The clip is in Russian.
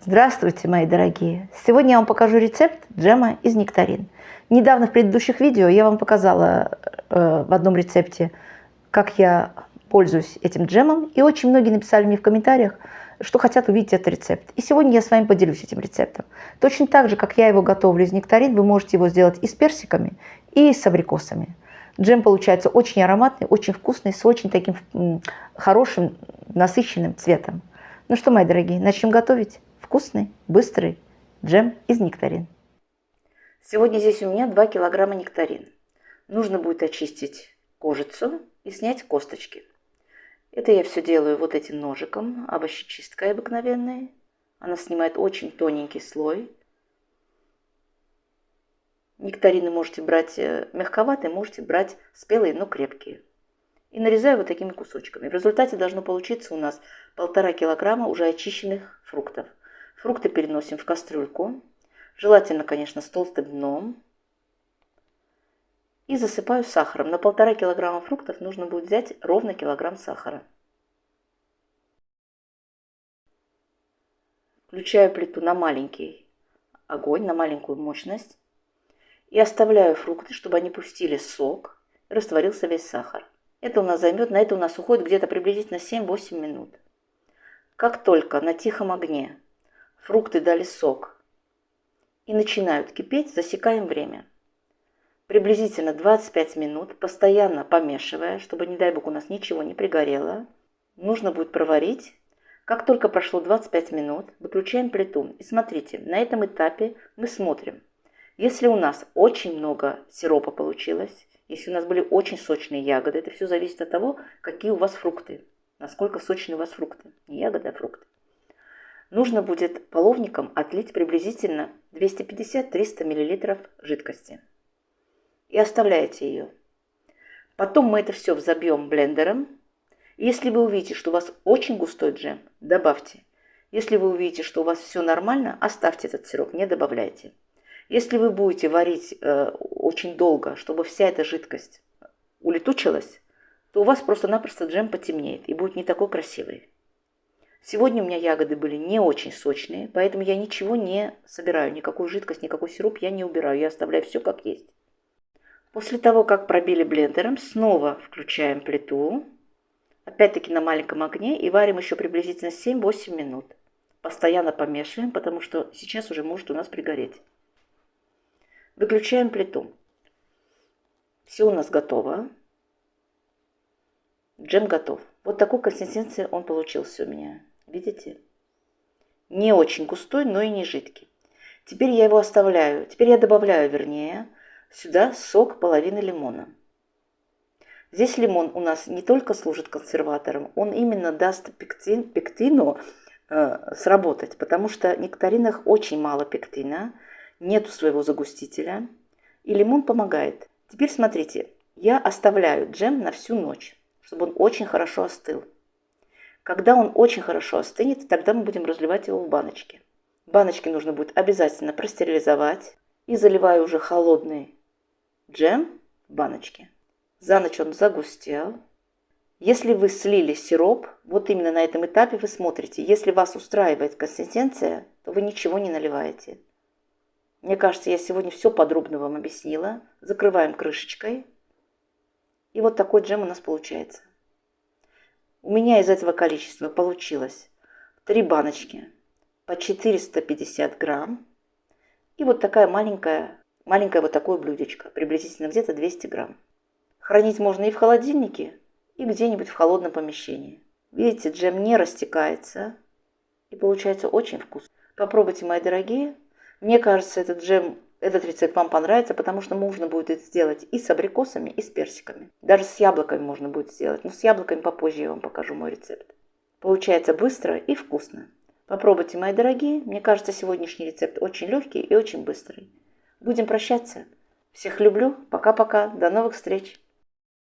Здравствуйте, мои дорогие! Сегодня я вам покажу рецепт джема из нектарин. Недавно в предыдущих видео я вам показала в одном рецепте, как я пользуюсь этим джемом. И очень многие написали мне в комментариях, что хотят увидеть этот рецепт. И сегодня я с вами поделюсь этим рецептом. Точно так же, как я его готовлю из нектарин, вы можете его сделать и с персиками, и с абрикосами. Джем получается очень ароматный, очень вкусный, с очень таким хорошим, насыщенным цветом. Ну что, мои дорогие, начнем готовить вкусный, быстрый джем из нектарин. Сегодня здесь у меня 2 килограмма нектарин. Нужно будет очистить кожицу и снять косточки. Это я все делаю вот этим ножиком, овощечисткой обыкновенной. Она снимает очень тоненький слой. Нектарины можете брать мягковатые, можете брать спелые, но крепкие. И нарезаю вот такими кусочками. В результате должно получиться у нас 1,5 килограмма уже очищенных фруктов. Фрукты переносим в кастрюльку. Желательно, конечно, с толстым дном. И засыпаю сахаром. На 1,5 килограмма фруктов нужно будет взять ровно килограмм сахара. Включаю плиту на маленький огонь, на маленькую мощность. И оставляю фрукты, чтобы они пустили сок. И растворился весь сахар. Это у нас займет, на это у нас уходит где-то приблизительно 7-8 минут. Как только на тихом огне фрукты дали сок и начинают кипеть, засекаем время. Приблизительно 25 минут, постоянно помешивая, чтобы, не дай бог, у нас ничего не пригорело. Нужно будет проварить. Как только прошло 25 минут, выключаем плиту. И смотрите, на этом этапе мы смотрим. Если у нас очень много сиропа получилось, если у нас были очень сочные ягоды, это все зависит от того, какие у вас фрукты, насколько сочные у вас фрукты. Не ягоды, а фрукты. Нужно будет половником отлить приблизительно 250-300 мл жидкости. И оставляете ее. Потом мы это все взобьем блендером. Если вы увидите, что у вас очень густой джем, добавьте. Если вы увидите, что у вас все нормально, оставьте этот сироп, не добавляйте. Если вы будете варить очень долго, чтобы вся эта жидкость улетучилась, то у вас просто-напросто джем потемнеет и будет не такой красивый. Сегодня у меня ягоды были не очень сочные, поэтому я ничего не собираю, никакую жидкость, никакой сироп я не убираю, я оставляю все как есть. После того, как пробили блендером, снова включаем плиту, опять-таки на маленьком огне, и варим еще приблизительно 7-8 минут. Постоянно помешиваем, потому что сейчас уже может у нас пригореть. Выключаем плиту. Все у нас готово. Джем готов. Вот такой консистенции он получился у меня. Видите? Не очень густой, но и не жидкий. Теперь я его оставляю. Теперь я добавляю, сюда сок половины лимона. Здесь лимон у нас не только служит консерватором, он именно даст пектину сработать, потому что в нектаринах очень мало пектина. Нету своего загустителя, и лимон помогает. Теперь смотрите, я оставляю джем на всю ночь, чтобы он очень хорошо остыл. Когда он очень хорошо остынет, тогда мы будем разливать его в баночки. Баночки нужно будет обязательно простерилизовать. И заливаю уже холодный джем в баночки. За ночь он загустел. Если вы слили сироп, вот именно на этом этапе вы смотрите. Если вас устраивает консистенция, то вы ничего не наливаете. Мне кажется, я сегодня все подробно вам объяснила. Закрываем крышечкой. И вот такой джем у нас получается. У меня из этого количества получилось 3 баночки по 450 грамм. И вот такая маленькая вот такое блюдечко, приблизительно где-то 200 грамм. Хранить можно и в холодильнике, и где-нибудь в холодном помещении. Видите, джем не растекается. И получается очень вкусно. Попробуйте, мои дорогие. Мне кажется, этот рецепт вам понравится, потому что можно будет это сделать и с абрикосами, и с персиками. Даже с яблоками можно будет сделать. Но с яблоками попозже я вам покажу мой рецепт. Получается быстро и вкусно. Попробуйте, мои дорогие. Мне кажется, сегодняшний рецепт очень легкий и очень быстрый. Будем прощаться. Всех люблю. Пока-пока. До новых встреч.